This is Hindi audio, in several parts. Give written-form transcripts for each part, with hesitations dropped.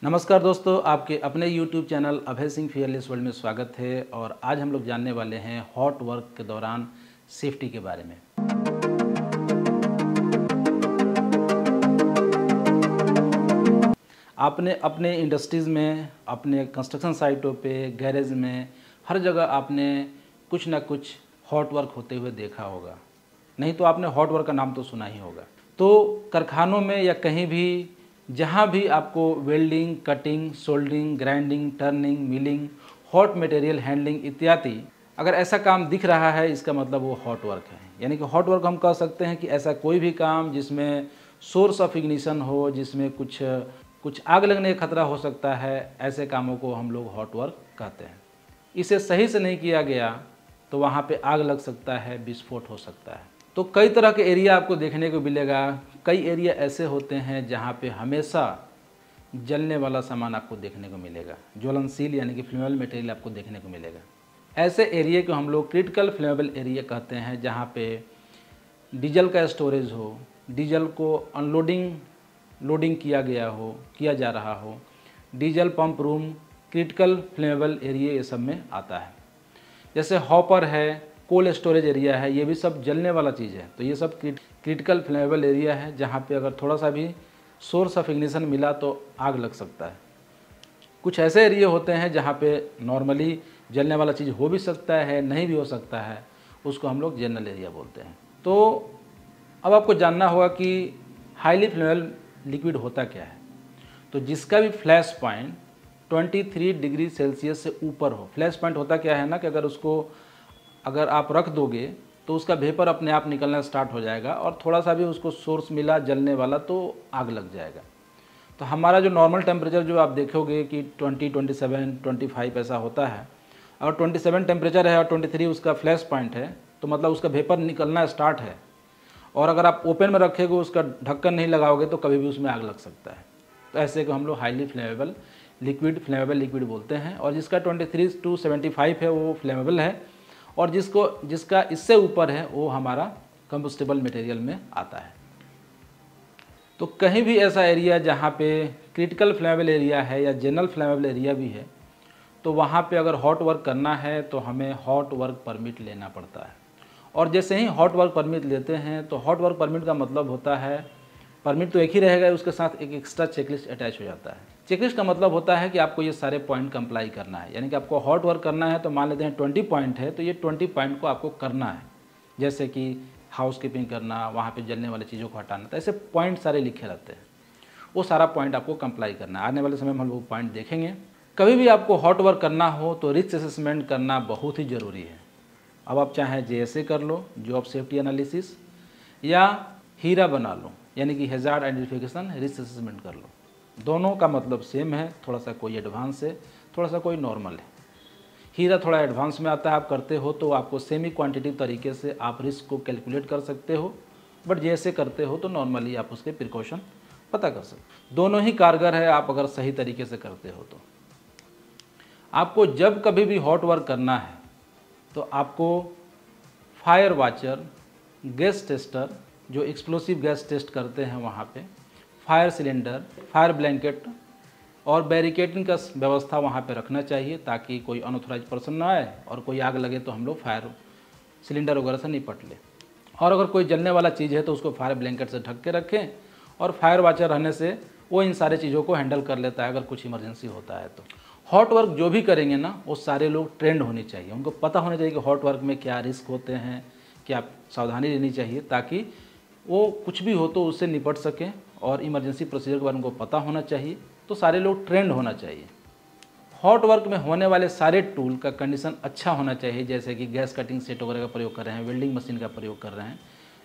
नमस्कार दोस्तों, आपके अपने YouTube channel Abhay Singh fearless world में स्वागत है। और आज हम लोग जानने वाले हैं हॉट वर्क के दौरान सेफ्टी के बारे में। आपने अपने इंडस्ट्रीज़ में, अपने कंस्ट्रक्शन साइटों पे, गैरेज में, हर जगह आपने कुछ ना कुछ हॉट वर्क होते हुए देखा होगा। नहीं तो आपने हॉट वर्क का नाम तो सुना ही होगा। तो कारखानों में या कहीं भी जहाँ भी आपको welding, cutting, soldering, grinding, turning, milling, hot material handling इत्यादि अगर ऐसा काम दिख रहा है, इसका मतलब वो हॉट वर्क है। यानी कि हॉट वर्क हम कह सकते हैं कि ऐसा कोई भी काम जिसमें सोर्स ऑफ इग्निशन हो, जिसमें कुछ आग लगने का खतरा हो सकता है, ऐसे कामों को हम लोग हॉट वर्क कहते हैं। इसे सही से नहीं किया गया तो वहाँ पे आग लग सकता है, विस्फोट हो सकता है। तो कई तरह के एरिया आपको देखने को मिलेगा। कई एरिया ऐसे होते हैं जहाँ पे हमेशा जलने वाला सामान आपको देखने को मिलेगा, ज्वलनशील यानी कि फ्लेमेबल मटेरियल आपको देखने को मिलेगा। ऐसे एरिया को हम लोग क्रिटिकल फ्लेमेबल एरिया कहते हैं, जहाँ पे डीजल का स्टोरेज हो, डीजल को लोडिंग किया जा रहा हो, diesel pump room critical flammable area ये सब में आता है। जैसे हॉपर है, कोल्ड स्टोरेज एरिया है, ये भी सब जलने वाला चीज़ है। तो ये सब क्रिटिकल फ्लेमेबल एरिया है, जहाँ पे अगर थोड़ा सा भी सोर्स ऑफ इग्निशन मिला तो आग लग सकता है। कुछ ऐसे एरिया होते हैं जहाँ पे नॉर्मली जलने वाला चीज़ हो भी सकता है, नहीं भी हो सकता है, उसको हम लोग जनरल एरिया बोलते हैं। तो अब आपको जानना होगा कि हाईली फ्लेमेबल लिक्विड होता क्या है। तो जिसका भी फ्लैश पॉइंट 23 डिग्री सेल्सियस से ऊपर हो। फ्लैश पॉइंट होता क्या है ना कि अगर आप रख दोगे तो उसका वेपर अपने आप निकलना स्टार्ट हो जाएगा, और थोड़ा सा भी उसको सोर्स मिला जलने वाला तो आग लग जाएगा। तो हमारा जो नॉर्मल टेम्परेचर जो आप देखोगे कि 20, 27, 25 ऐसा होता है। अगर 27 टेम्परेचर है और 23 उसका फ्लैश पॉइंट है, तो मतलब उसका वेपर निकलना स्टार्ट है। और अगर आप ओपन में रखेंगे, उसका ढक्कन नहीं लगाओगे, तो कभी भी उसमें आग लग सकता है। तो ऐसे को हम लोग हाईली फ्लेमेबल लिक्विड बोलते हैं। और जिसका 23 to 75 है वो फ्लेमेबल है, और जिसका इससे ऊपर है वो हमारा कंबस्टेबल मटेरियल में आता है। तो कहीं भी ऐसा एरिया जहाँ पे क्रिटिकल फ्लेमेबल एरिया है या जनरल फ्लेमेबल एरिया भी है, तो वहाँ पे अगर हॉट वर्क करना है तो हमें हॉट वर्क परमिट लेना पड़ता है। और जैसे ही हॉट वर्क परमिट लेते हैं तो हॉट वर्क परमिट का मतलब होता है, परमिट तो एक ही रहेगा, उसके साथ एक एक्स्ट्रा चेकलिस्ट अटैच हो जाता है। चेकलिस्ट का मतलब होता है कि आपको ये सारे पॉइंट कंप्लाई करना है। यानी कि आपको हॉट वर्क करना है तो मान लेते हैं 20 पॉइंट है, तो ये 20 पॉइंट को आपको करना है। जैसे कि हाउस कीपिंग करना, वहाँ पे जलने वाली चीज़ों को हटाना, तो ऐसे पॉइंट सारे लिखे रहते हैं। वो सारा पॉइंट आपको कंप्लाई करना है। आने वाले समय में हम लोग पॉइंट देखेंगे। कभी भी आपको हॉट वर्क करना हो तो रिस्क असेसमेंट करना बहुत ही ज़रूरी है। अब आप चाहे JSA कर लो, जॉब सेफ्टी एनालिसिस, या हीरा बना लो, यानी कि हैजार्ड आइडेंटिफिकेशन रिस्क असेसमेंट कर लो। दोनों का मतलब सेम है, थोड़ा सा कोई एडवांस है, थोड़ा सा कोई नॉर्मल है। हीरा थोड़ा एडवांस में आता है, आप करते हो तो आपको सेमी क्वांटिटेटिव तरीके से आप रिस्क को कैलकुलेट कर सकते हो। बट जैसे करते हो तो नॉर्मली आप उसके प्रिकॉशन पता कर सकते हो। दोनों ही कारगर है आप अगर सही तरीके से करते हो तो। आपको जब कभी भी हॉट वर्क करना है तो आपको फायर वाचर, गैस टेस्टर, जो एक्सप्लोसिव गैस टेस्ट करते हैं वहाँ पे, फायर सिलेंडर, फायर ब्लैंकेट और बैरिकेडिंग का व्यवस्था वहाँ पे रखना चाहिए, ताकि कोई अनऑथराइज पर्सन ना आए और कोई आग लगे तो हम लोग फायर सिलेंडर वगैरह से निपट लें। और अगर कोई जलने वाला चीज़ है तो उसको फायर ब्लैंकेट से ढक के रखें, और फायर वाचर रहने से वो इन सारे चीज़ों को हैंडल कर लेता है अगर कुछ इमरजेंसी होता है तो। हॉट वर्क जो भी करेंगे ना, वो सारे लोग ट्रेंड होने चाहिए, उनको पता होना चाहिए कि हॉट वर्क में क्या रिस्क होते हैं, क्या सावधानी लेनी चाहिए, ताकि वो कुछ भी हो तो उससे निपट सकें। और इमरजेंसी प्रोसीजर के बारे में उनको पता होना चाहिए। तो सारे लोग ट्रेंड होना चाहिए। हॉट वर्क में होने वाले सारे टूल का कंडीशन अच्छा होना चाहिए, जैसे कि गैस कटिंग सेट वगैरह का प्रयोग कर रहे हैं, वेल्डिंग मशीन का प्रयोग कर रहे हैं,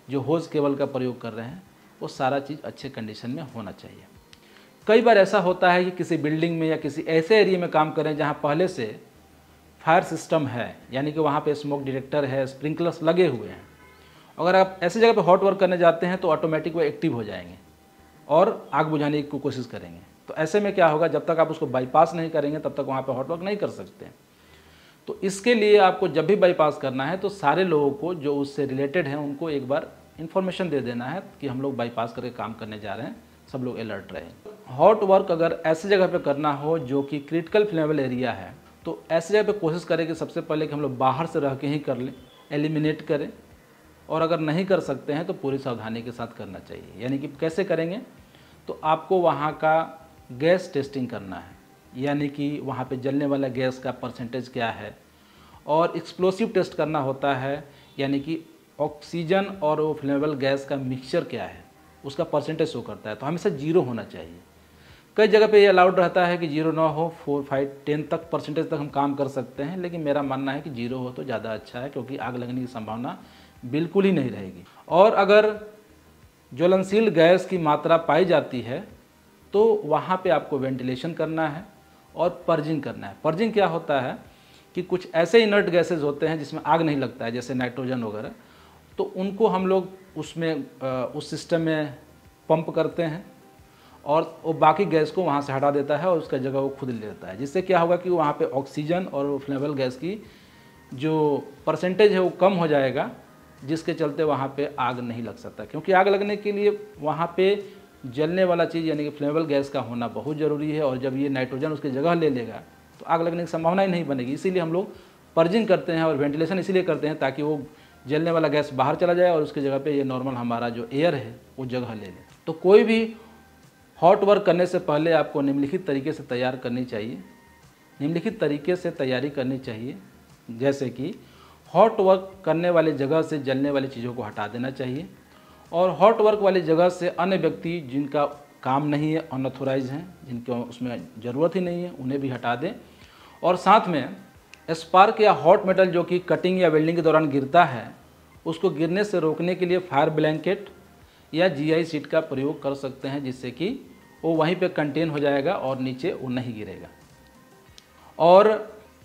जो होज केबल का प्रयोग कर रहे हैं, वो सारा चीज़ अच्छे कंडीशन में होना चाहिए। कई बार ऐसा होता है कि किसी बिल्डिंग में या किसी ऐसे एरिया में काम करें जहाँ पहले से फायर सिस्टम है, यानी कि वहाँ पे स्मोक डिटेक्टर है, स्प्रिंकलर्स लगे हुए हैं। अगर आप ऐसी जगह पे हॉट वर्क करने जाते हैं तो ऑटोमेटिक वो एक्टिव हो जाएंगे और आग बुझाने की कोशिश करेंगे। तो ऐसे में क्या होगा, जब तक आप उसको बाईपास नहीं करेंगे तब तक वहाँ पे हॉट वर्क नहीं कर सकते। तो इसके लिए आपको जब भी बाईपास करना है तो सारे लोगों को जो उससे रिलेटेड हैं उनको एक बार इन्फॉर्मेशन दे देना है कि हम लोग बाईपास करके काम करने जा रहे हैं, सब लोग अलर्ट रहें। हॉट वर्क अगर ऐसी जगह पे करना हो जो कि क्रिटिकल फ्लेमेबल एरिया है, तो ऐसी जगह पे कोशिश करें कि सबसे पहले कि हम लोग बाहर से रह के ही कर लें, एलिमिनेट करें। और अगर नहीं कर सकते हैं तो पूरी सावधानी के साथ करना चाहिए। यानी कि कैसे करेंगे, तो आपको वहाँ का गैस टेस्टिंग करना है, यानी कि वहाँ पे जलने वाला गैस का परसेंटेज क्या है, और एक्सप्लोसिव टेस्ट करना होता है, यानी कि ऑक्सीजन और वो फ्लेमेबल गैस का मिक्सचर क्या है, उसका परसेंटेज शो करता है। तो हमेशा 0 होना चाहिए। कई जगह पे ये अलाउड रहता है कि 0 ना हो, 4, 5, 10 तक परसेंटेज तक हम काम कर सकते हैं, लेकिन मेरा मानना है कि 0 हो तो ज़्यादा अच्छा है, क्योंकि आग लगने की संभावना बिल्कुल ही नहीं रहेगी। और अगर ज्वलनशील गैस की मात्रा पाई जाती है तो वहाँ पे आपको वेंटिलेशन करना है और पर्जिंग करना है। पर्जिंग क्या होता है कि कुछ ऐसे इनर्ट गैसेज होते हैं जिसमें आग नहीं लगता है, जैसे नाइट्रोजन वगैरह, तो उनको हम लोग उसमें उस सिस्टम में पंप करते हैं और वो बाकी गैस को वहाँ से हटा देता है और उसका जगह वो खुद ले लेता है। जिससे क्या होगा कि वहाँ पे ऑक्सीजन और फ्लेमेबल गैस की जो परसेंटेज है वो कम हो जाएगा, जिसके चलते वहाँ पे आग नहीं लग सकता। क्योंकि आग लगने के लिए वहाँ पे जलने वाला चीज़ यानी कि फ्लेमेबल गैस का होना बहुत ज़रूरी है, और जब ये नाइट्रोजन उसकी जगह ले लेगा तो आग लगने की संभावना ही नहीं बनेगी। इसीलिए हम लोग पर्जिंग करते हैं और वेंटिलेशन इसीलिए करते हैं ताकि वो जलने वाला गैस बाहर चला जाए और उसकी जगह पे ये नॉर्मल हमारा जो एयर है वो जगह ले ले। तो कोई भी हॉट वर्क करने से पहले आपको निम्नलिखित तरीके से तैयार करनी चाहिए, निम्नलिखित तरीके से तैयारी करनी चाहिए। जैसे कि हॉट वर्क करने वाली जगह से जलने वाली चीज़ों को हटा देना चाहिए, और हॉट वर्क वाली जगह से अन्य व्यक्ति जिनका काम नहीं है, अनऑथोराइज हैं, जिनको उसमें ज़रूरत ही नहीं है, उन्हें भी हटा दें। और साथ में स्पार्क या हॉट मेटल जो कि कटिंग या वेल्डिंग के दौरान गिरता है, उसको गिरने से रोकने के लिए फायर ब्लैंकेट या GI शीट का प्रयोग कर सकते हैं, जिससे कि वो वहीं पे कंटेन हो जाएगा और नीचे वो नहीं गिरेगा। और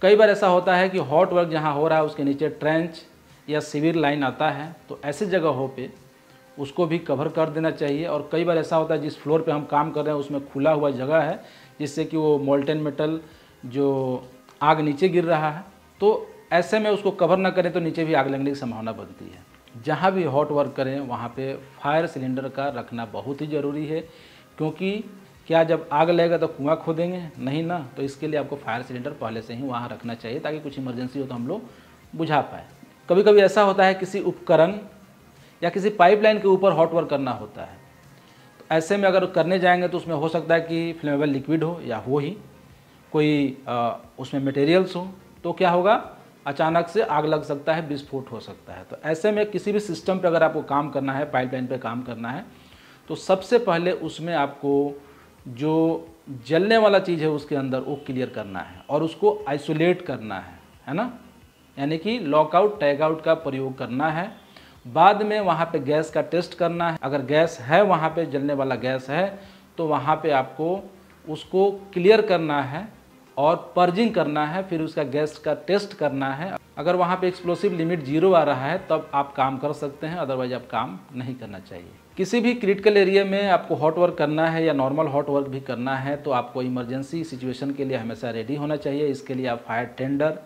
कई बार ऐसा होता है कि हॉट वर्क जहाँ हो रहा है उसके नीचे ट्रेंच या सीवर लाइन आता है, तो ऐसी जगहों पे उसको भी कवर कर देना चाहिए। और कई बार ऐसा होता है जिस फ्लोर पे हम काम कर रहे हैं उसमें खुला हुआ जगह है, जिससे कि वो मोल्टेन मेटल जो आग नीचे गिर रहा है, तो ऐसे में उसको कवर ना करें तो नीचे भी आग लगने की संभावना बनती है। जहाँ भी हॉट वर्क करें वहाँ पे फायर सिलेंडर का रखना बहुत ही ज़रूरी है, क्योंकि क्या जब आग लगेगा तो कुआं खोदेंगे नहीं ना, तो इसके लिए आपको फायर सिलेंडर पहले से ही वहाँ रखना चाहिए ताकि कुछ इमरजेंसी हो तो हम लोग बुझा पाए। कभी कभी ऐसा होता है किसी उपकरण या किसी पाइपलाइन के ऊपर हॉट वर्क करना होता है, तो ऐसे में अगर करने जाएंगे तो उसमें हो सकता है कि फ्लेमेबल लिक्विड हो या हो ही कोई उसमें मटेरियल्स हो, तो क्या होगा, अचानक से आग लग सकता है, विस्फोट हो सकता है। तो ऐसे में किसी भी सिस्टम पे अगर आपको काम करना है, पाइपलाइन पे काम करना है, तो सबसे पहले उसमें आपको जो जलने वाला चीज़ है उसके अंदर वो क्लियर करना है और उसको आइसोलेट करना है ना, यानी कि लॉकआउट टैगआउट का प्रयोग करना है। बाद में वहाँ पे गैस का टेस्ट करना है। अगर गैस है, वहाँ पे जलने वाला गैस है, तो वहाँ पे आपको उसको क्लियर करना है और पर्जिंग करना है, फिर उसका गैस का टेस्ट करना है। अगर वहाँ पे एक्सप्लोसिव लिमिट 0 आ रहा है तब आप काम कर सकते हैं, अदरवाइज आप काम नहीं करना चाहिए। किसी भी क्रिटिकल एरिया में आपको हॉट वर्क करना है या नॉर्मल हॉट वर्क भी करना है तो आपको इमरजेंसी सिचुएशन के लिए हमेशा रेडी होना चाहिए। इसके लिए आप fire tender,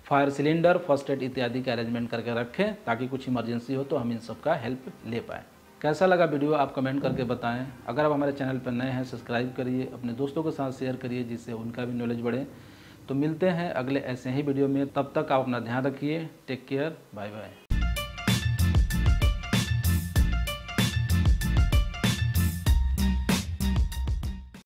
fire cylinder, first aid इत्यादि का अरेंजमेंट करके रखें ताकि कुछ इमरजेंसी हो तो हम इन सब का हेल्प ले पाएँ। कैसा लगा वीडियो आप कमेंट करके बताएं। अगर आप हमारे चैनल पर नए हैं सब्सक्राइब करिए, अपने दोस्तों के साथ शेयर करिए जिससे उनका भी नॉलेज बढ़े। तो मिलते हैं अगले ऐसे ही वीडियो में, तब तक आप अपना ध्यान रखिए। Take care, bye bye.